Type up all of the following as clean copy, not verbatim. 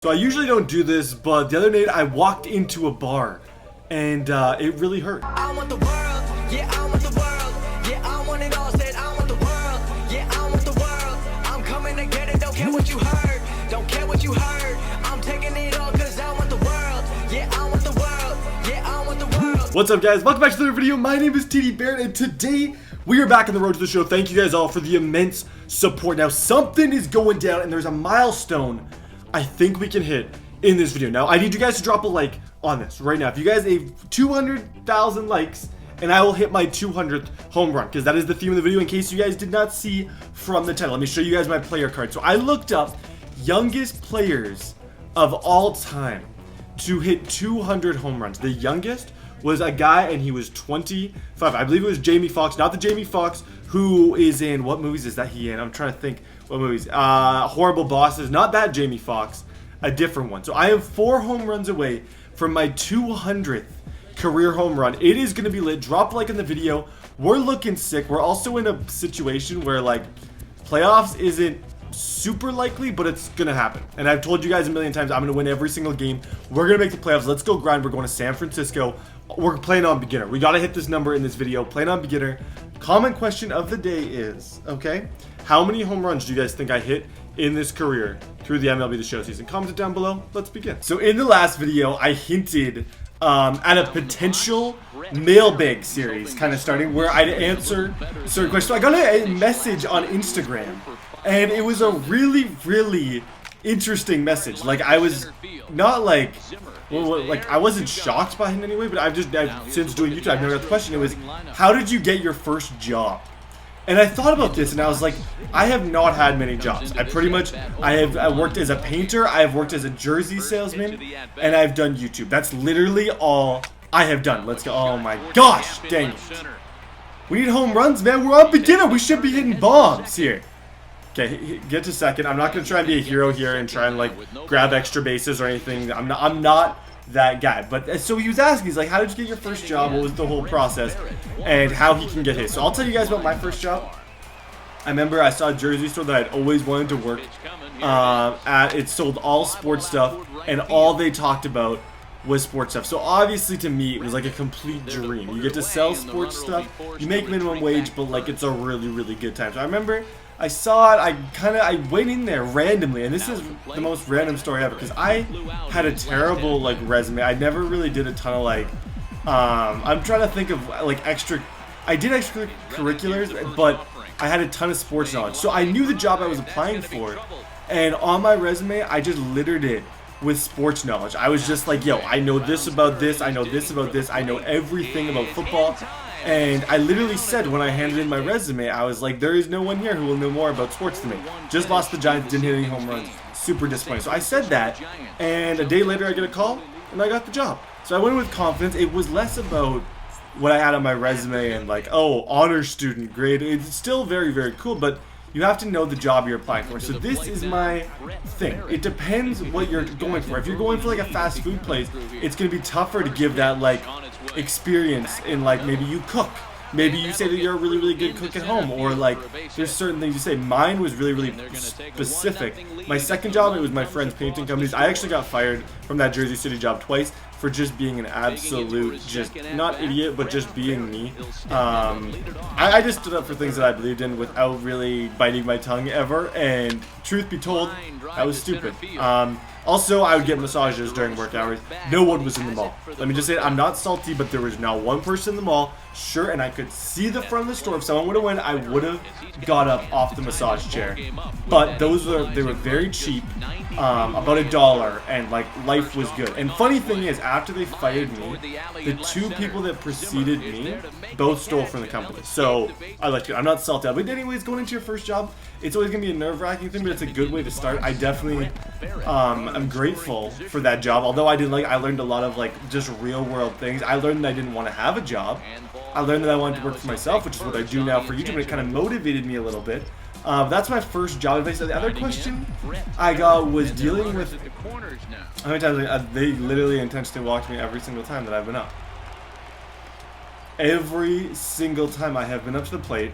So I usually don't do this, but the other night I walked into a bar and it really hurt. I want the world, yeah, I want the world, yeah, I want it all, said I want the world, yeah, I want the world, I'm coming to get it, don't care what you heard, don't care what you heard, I'm taking it all cause I want the world, yeah, I want the world, yeah, I want the world. What's up guys, welcome back to another video. My name is TDBarrett and today we are back on the road to the show. Thank you guys all for the immense support. Now something is going down and there's a milestone I think we can hit in this video. Now I need you guys to drop a like on this right now. If you guys have 200,000 likes and I will hit my 200th home run, because that is the theme of the video in case you guys did not see from the title. Let me show you guys my player card. So I looked up youngest players of all time to hit 200 home runs. The youngest was a guy and he was 25. I believe it was Jamie Foxx, not the Jamie Foxx who is in, what movies is that he in? I'm trying to think what movies. Horrible Bosses, not that Jamie Foxx, a different one. So I am 4 home runs away from my 200th career home run. It is going to be lit. Drop a like in the video. We're looking sick. We're also in a situation where like playoffs isn't super likely, but it's gonna happen. And I've told you guys a million times I'm gonna win every single game. We're gonna make the playoffs. Let's go grind. We're going to San Francisco. We're playing on beginner. We gotta hit this number in this video. Playing on beginner. Comment question of the day is, okay, how many home runs do you guys think I hit in this career through the MLB The Show season? Comment it down below. Let's begin. So in the last video, I hinted at a potential mailbag series kind of starting where I'd answer certain questions. So I got a message on Instagram and it was a really interesting message. Like I was not like, well, like I wasn't shocked by it in any way, but I've since doing YouTube, I've never got the question. It was, how did you get your first job? And I thought about this and I was like, I have not had many jobs. I worked as a painter, I have worked as a jersey salesman, and I've done YouTube. That's literally all I have done. Let's go. Oh my gosh, dang it. We need home runs, man. We're on beginner. We should be hitting bombs here. Okay, get to second. I'm not going to try and be a hero here and try and like grab extra bases or anything. I'm not that guy. But so he was asking, he's like, how did you get your first job? What was the whole process? And how he can get his. So I'll tell you guys about my first job. I remember I saw a jersey store that I'd always wanted to work at. It sold all sports stuff and all they talked about was sports stuff. So obviously to me it was like a complete dream. You get to sell sports stuff, you make minimum wage, but like it's a really good time. So I remember I saw it, I went in there randomly, and this is the most random story ever because I had a terrible like resume. I never really did a ton of like I'm trying to think of like I did extracurriculars, but I had a ton of sports knowledge. So I knew the job I was applying for, and on my resume I just littered it with sports knowledge. I was just like, yo, I know this about this, I know this about this, I know everything about football. And I literally said when I handed in my resume, I was like, there is no one here who will know more about sports than me. Just lost the Giants, didn't hit any home runs. Super disappointed. So I said that, and a day later I get a call, and I got the job. So I went with confidence. It was less about what I had on my resume and like, oh, honor student grade. It's still very cool, but you have to know the job you're applying for. So this is my thing. It depends what you're going for. If you're going for like a fast food place, it's going to be tougher to give that like experience in like maybe you cook. Maybe you say that you're a really good cook at home, or like there's certain things you say. Mine was really specific. My second job, it was my friend's painting companies. I actually got fired from that Jersey City job twice for just being an absolute, just not idiot, but just being me. I just stood up for things that I believed in without really biting my tongue ever, and truth be told, I was stupid. Also, I would get massages during work hours. No one was in the mall. Let me just say, I'm not salty, but there was not one person in the mall. Sure, and I could see the front of the store. If someone would have went, I would have got up off the massage chair. But they were very cheap, about $1, and like life was good. And funny thing is, after they fired me, the 2 people that preceded me both stole from the company. So I like it. I'm not salty. But anyways, going into your first job, it's always gonna be a nerve-wracking thing, but it's a good way to start. I definitely I'm grateful for that job. Although I learned a lot of like just real world things. I learned that I didn't want to have a job. I learned that I wanted to work for myself, which is what I do now for YouTube, and it kind of motivated me a little bit. That's my first job. The other question I got was dealing with how many times they literally intentionally walked me every single time that I've been up. Every single time I have been up to the plate,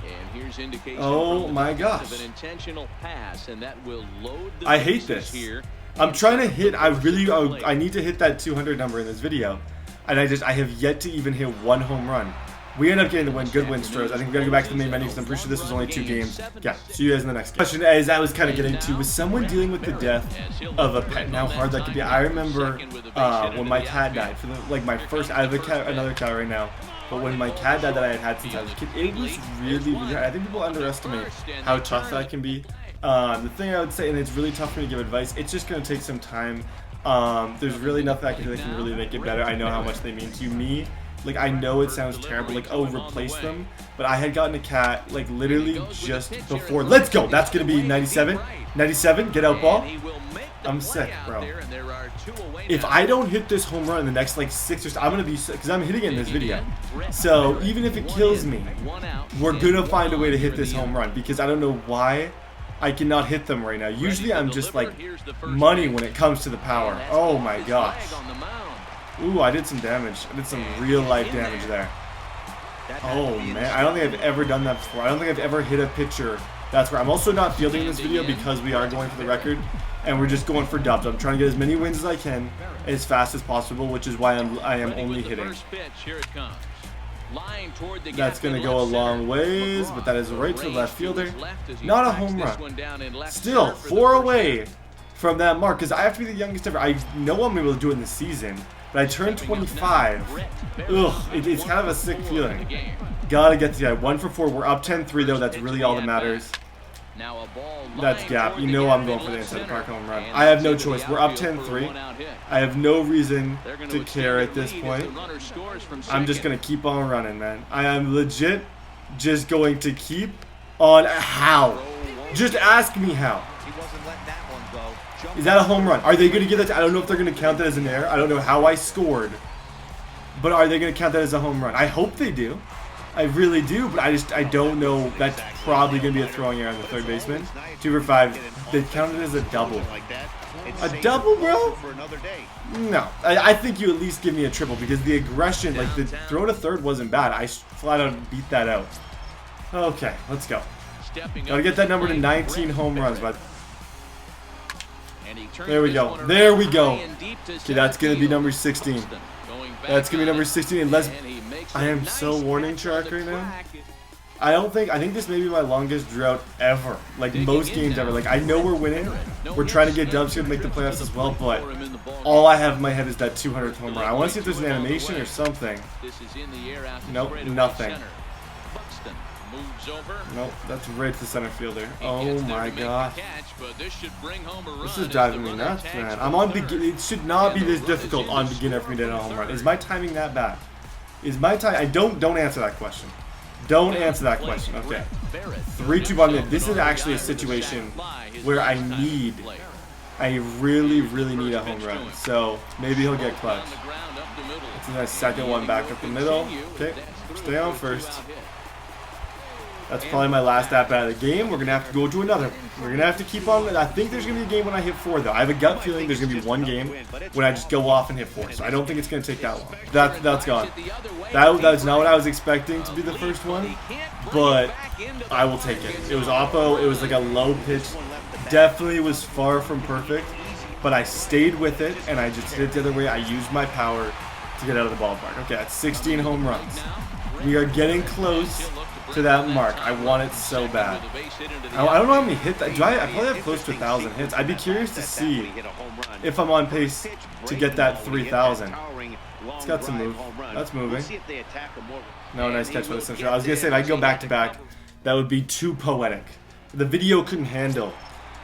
And here's indication oh my gosh. of an intentional pass, and that will load the I hate this. here I'm trying to hit. I need to hit that 200 number in this video, and I have yet to even hit one home run. We end up getting the win. Good win, Stros. I think we gotta go back to the main menu because I'm pretty sure this was only 2 games. Yeah, see you guys in the next game. Question, as I was kind of getting to, was someone dealing with the death of a pet and how hard that could be. I remember when my cat died. For my first, I have another cat right now. But when my cat died that I had since I was a kid, it was really, really hard. I think people underestimate how tough that can be. The thing I would say, and it's really tough for me to give advice, it's just gonna take some time. There's really nothing I can do that can really make it better. I know how much they mean to me. Like, I know it sounds terrible, like, oh, replace them, but I had gotten a cat, like, literally just before. Let's go! That's gonna be 97. 97, get out ball. I'm sick, bro. If I don't hit this home run in the next, like, 6 or 7, I'm gonna be sick, because I'm hitting it in this video. So, even if it kills me, we're gonna find a way to hit this home run, because I don't know why I cannot hit them right now. Usually, I'm just, like, money when it comes to the power. Oh, my gosh. Ooh, I did some damage. I did some real-life damage there. Oh, man. I don't think I've ever done that before. I don't think I've ever hit a pitcher. That's where I'm also not fielding this video because we are going for the record, and we're just going for dubs. I'm trying to get as many wins as I can as fast as possible, which is why I am only hitting. That's going to go a long ways, but that is right to the left fielder. Not a home run. Still, 4 away from that mark, because I have to be the youngest ever. I know I'm able to do it in the season, but I turned 25. Ugh, it's kind of a sick feeling. Gotta get to that. 1 for 4. We're up 10-3 though. That's really all that matters. That's gap. You know I'm going for the inside the park home run. I have no choice. We're up 10-3. I have no reason to care at this point. I'm just gonna keep on running, man. I am legit just going to keep on. How? Just ask me how. Is that a home run? Are they going to give that to, I don't know if they're going to count that as an error. I don't know how I scored. But are they going to count that as a home run? I hope they do. I really do, but I don't know. That's probably going to be a throwing error on the third baseman. 2 for 5. They counted it as a double. A double, bro? No. I think you at least give me a triple because the aggression, like the throw to third wasn't bad. I flat out beat that out. Okay, let's go. Gotta get that number to 19 home runs, but there we go. There we go. Okay, that's going to be number 16. That's going to be number 16 unless I am so warning track right now. I think this may be my longest drought ever. Like most games ever. Like I know we're winning. We're trying to get dubs here to make the playoffs as well, but all I have in my head is that 200th home run. I want to see if there's an animation or something. Nope, nothing. Nope, that's right to the center fielder. Oh my gosh. This is driving me nuts, man. I'm on begin. It should not be this difficult on beginner for me to hit a home run. Is my timing that bad? Is my time? I don't answer that question. Don't answer that question. Okay. 3-2 bottom mid. This is actually a situation where I really, really need a home run. So maybe he'll get clutch. It's a nice second one back up the middle. Okay. Stay on first. That's probably my last at-bat of the game. We're going to have to go to another. We're going to have to keep on. I think there's going to be a game when I hit 4, though. I have a gut feeling there's going to be one game when I just go off and hit 4. So I don't think it's going to take that long. That's gone. That's not what I was expecting to be the first one, but I will take it. It was oppo. It was like a low pitch. Definitely was far from perfect, but I stayed with it, and I just hit it the other way. I used my power to get out of the ballpark. Okay, that's 16 home runs. We are getting close to that mark. I want it so bad. I don't know how many hits. I probably have close to 1,000 hits. I'd be curious to see if I'm on pace to get that 3,000. It's got some move. That's moving. No, nice catch by the center. I was going to say, if I go back to back, that would be too poetic. The video couldn't handle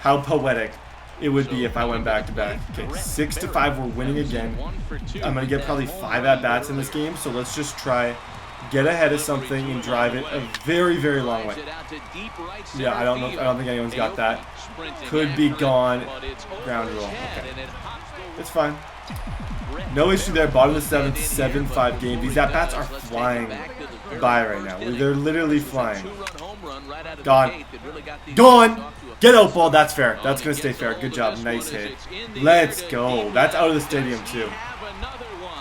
how poetic it would be if I went back to back. Okay, 6-5. We're winning again. I'm going to get probably 5 at-bats in this game, so let's just try get ahead of something and drive it a very, very long way. Yeah, I don't think anyone's got that. Could be gone. Ground rule. Okay. It's fine. No issue there. Bottom of the 7th, 7-5 game. These at-bats are flying by right now. They're literally flying. Gone. Gone! Get out, ball. That's fair. That's going to stay fair. Good job. Nice hit. Let's go. That's out of the stadium, too.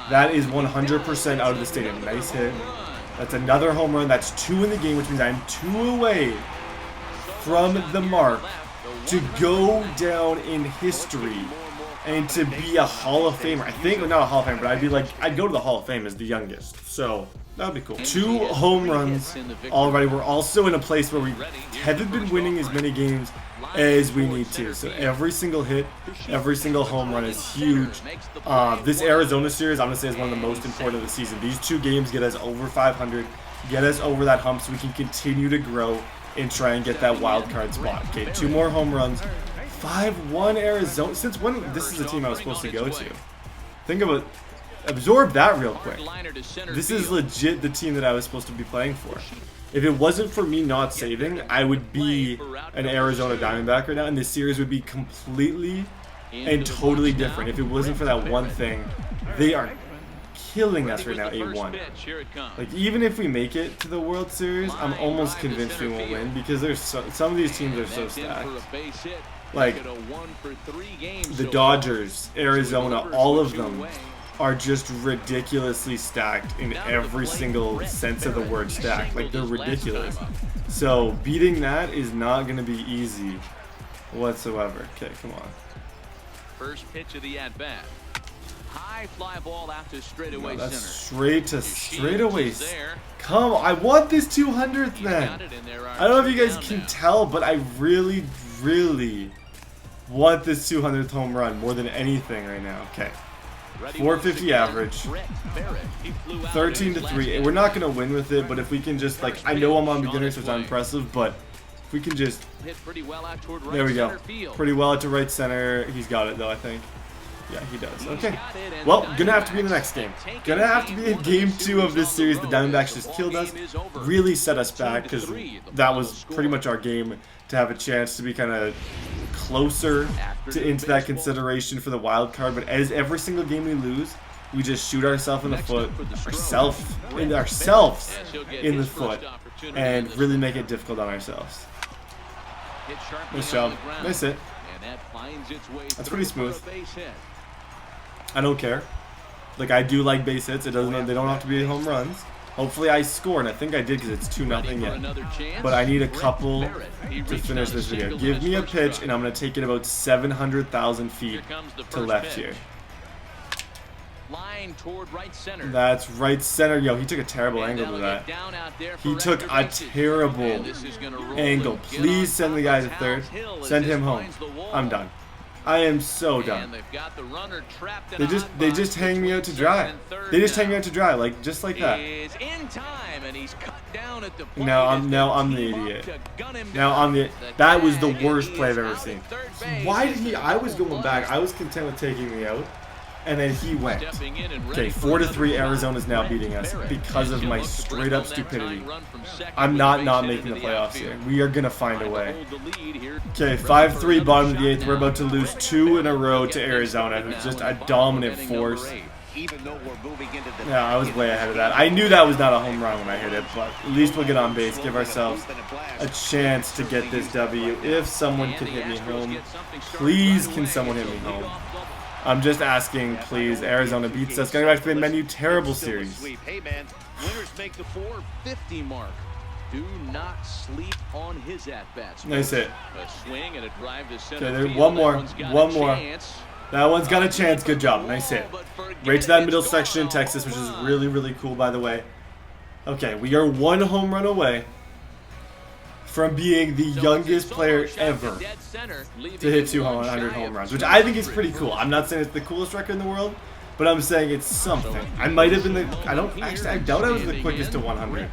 That is 100% out of the stadium. Nice hit. That's another home run. That's 2 in the game, which means I'm 2 away from the mark to go down in history and to be a Hall of Famer. I think, well, not a Hall of Famer, but I'd go to the Hall of Fame as the youngest. So that would be cool. 2 home runs already. We're also in a place where we haven't been winning as many games as we need to. So every single hit, every single home run is huge. This Arizona series, I'm going to say, is one of the most important of the season. These 2 games get us over 500, get us over that hump so we can continue to grow and try and get that wild card spot. Okay, 2 more home runs. 5-1 Arizona. Since when? This is the team I was supposed to go to. Think about, absorb that real quick. This is legit the team that I was supposed to be playing for. If it wasn't for me not saving, I would be an Arizona Diamondback right now, and this series would be completely and totally different. If it wasn't for that one thing, they are killing us right now, 8-1. Like, even if we make it to the World Series, I'm almost convinced we won't win because there's some of these teams are so stacked. Like, the Dodgers, Arizona, all of them are just ridiculously stacked in every single sense of the word stacked. Like, they're ridiculous. So beating that is not going to be easy whatsoever. Okay, come on. First pitch of the at-bat. High fly ball out to straightaway that's center. straight to straightaway. Come on, I want this 200th, man. I don't know if you guys can tell, but I really, really want this 200th home run more than anything right now. Okay. 450 average, 13-3. We're not going to win with it, but if we can just, like, I know I'm on beginner, so it's not impressive, but if we can just, there we go, pretty well out to right center. He's got it, though, I think. Yeah, he does. Okay. Well, gonna have to be in the next game. Gonna have to be in game 2 of this series. The Diamondbacks just killed us, really set us back, because that was pretty much our game to have a chance to be kind of closer into that consideration for the wild card. But as every single game we lose, we just shoot ourselves in the foot, ourselves in the foot, and really make it difficult on ourselves. Nice job. Nice hit. That's pretty smooth. I don't care. Like, I do like base hits. It doesn't. They don't have to be home runs. Hopefully I score, and I think I did because it's 2-0 yet. But I need a couple to finish this video. Give me a pitch, and I'm going to take it about 700,000 feet to left here. That's right center. Yo, he took a terrible angle to that. He took a terrible angle. Please send the guy to third. Send him home. I'm done. I am so done. They just hang me out to dry. They just hang me out to dry, like just like that. Now I'm the idiot. That was the worst play I've ever seen. Why did he? I was going back. I was content with taking me out. And then he went. Okay, 4-3. Arizona's now beating us because of my straight up stupidity. I'm not making the playoffs here. We are gonna find a way. Okay, 5-3, bottom of the 8th. We're about to lose 2 in a row to Arizona, who's just a dominant force. Yeah, I was way ahead of that. I knew that was not a home run when I hit it, but at least we'll get on base, give ourselves a chance to get this W. If someone can hit me home, please can someone hit me home. I'm just asking, please. Arizona beats us. Going back to the menu, terrible series. Hey man, winners make the 450 mark. Do not sleep on his at-bats. Nice hit. A swing and a drive to center. Okay, there, one more. That one's got a chance. Good job. Nice hit. Right to that middle section in Texas, which is really, really cool, by the way. Okay, we are 1 home run away from being the youngest player ever to hit 200 home runs, which I think is pretty cool. I'm not saying it's the coolest record in the world, but I'm saying it's something. I might have been I doubt I was the quickest to 100.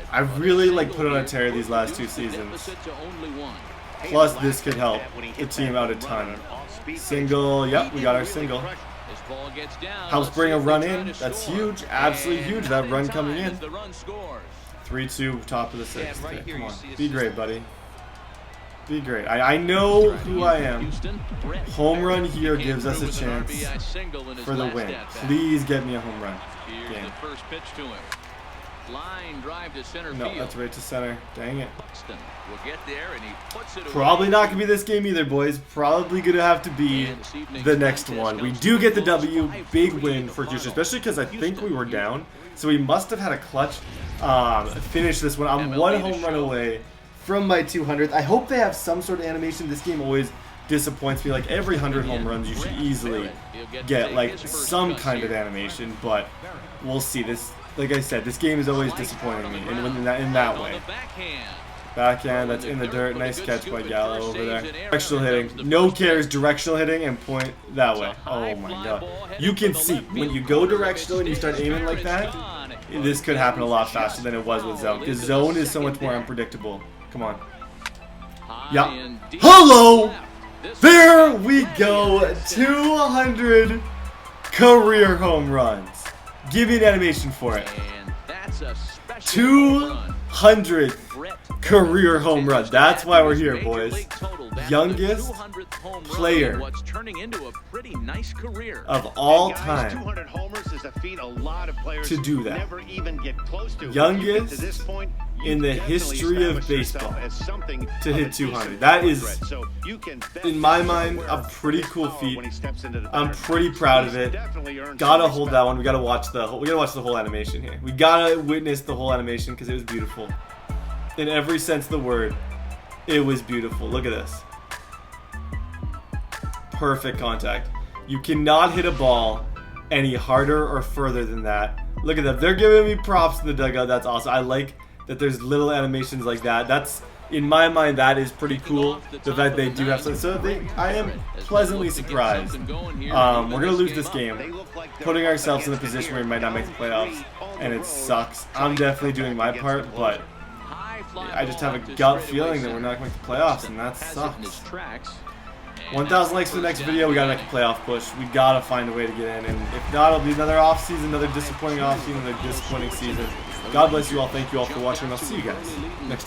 I really put on a tear these last 2 seasons. Plus, this could help the team out a ton. Single, yep, we got our single. Helps bring a run in. That's huge, absolutely huge. That run coming in. 3-2, top of the 6th. Okay, come on. Be great, buddy. Be great. I know who I am. Home run here gives us a chance for the win. Please get me a home run. Game. No, that's right to center. Dang it. Probably not going to be this game either, boys. Probably going to have to be the next one. We do get the W. Big win for Houston, especially because I think we were down. So we must have had a clutch finish this one. I'm 1 home run away from my 200th. I hope they have some sort of animation. This game always disappoints me. Like every 100 home runs, you should easily get like some kind of animation, but we'll see. This, like I said, this game is always disappointing me in that way. Backhand, that's in the dirt. Nice catch by Gallo over there. Directional hitting. No cares, directional hitting and point that way. Oh my god. You can see, when you go directional and you start aiming like that, this could happen a lot faster than it was with zone. Because zone is so much more unpredictable. Come on. Yeah. Hello! There we go. 200 career home runs. Give me an animation for it. 200 career home runs. That's why we're here, boys. Youngest player of all time to do that. Youngest in the history of baseball to hit 200. That is, in my mind, a pretty cool feat. I'm pretty proud of it. Gotta hold that one. We gotta watch the whole animation here. We gotta witness the whole animation because it was beautiful. In every sense of the word, it was beautiful. Look at this. Perfect contact. You cannot hit a ball any harder or further than that. Look at that. They're giving me props in the dugout. That's awesome. I like that there's little animations like that. That's, in my mind, that is pretty cool. The fact they do have something. So I am pleasantly surprised. We're going to lose this game, putting ourselves in a position where we might not make the playoffs, and it sucks. I'm definitely doing my part, but I just have a gut feeling that we're not going to make the playoffs, and that sucks. 1,000 likes for the next video. We gotta make a playoff push. We gotta find a way to get in, and if not, it'll be another off season, another disappointing off season, another disappointing season. God bless you all. Thank you all for watching, and I'll see you guys next time.